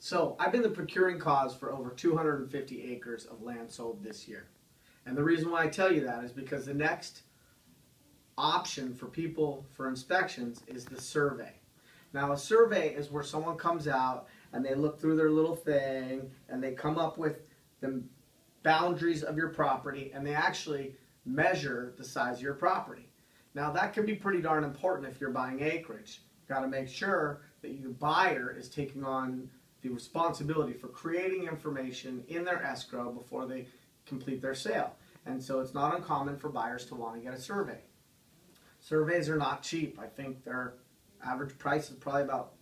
So I've been the procuring cause for over 250 acres of land sold this year. And the reason why I tell you that is because the next option for people for inspections is the survey. Now a survey is where someone comes out and they look through their little thing and they come up with the boundaries of your property and they actually measure the size of your property. Now that can be pretty darn important if you're buying acreage. You've got to make sure that the buyer is taking on the responsibility for creating information in their escrow before they complete their sale. And so it's not uncommon for buyers to want to get a survey. Surveys are not cheap. I think their average price is probably about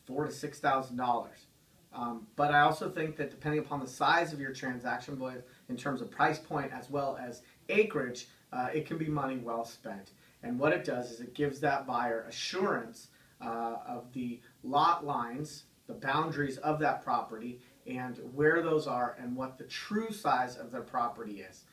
$4,000 to $6,000. But I also think that depending upon the size of your transaction, both in terms of price point as well as acreage, it can be money well spent. And what it does is it gives that buyer assurance of the lot lines, the boundaries of that property, and where those are and what the true size of their property is.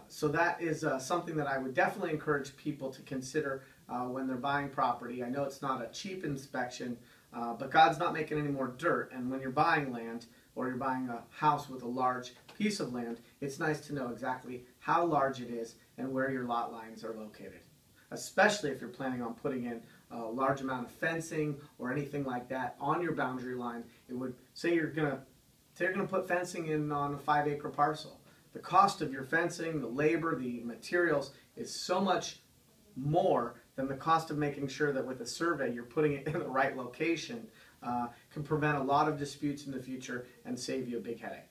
So that is something that I would definitely encourage people to consider when they're buying property. I know it's not a cheap inspection, but God's not making any more dirt. And when you're buying land or you're buying a house with a large piece of land, it's nice to know exactly how large it is and where your lot lines are located. Especially if you're planning on putting in a large amount of fencing or anything like that on your boundary line. It would say you're gonna put fencing in on a 5-acre parcel. The cost of your fencing, the labor, the materials is so much more than the cost of making sure that with a survey you're putting it in the right location. Can prevent a lot of disputes in the future and save you a big headache.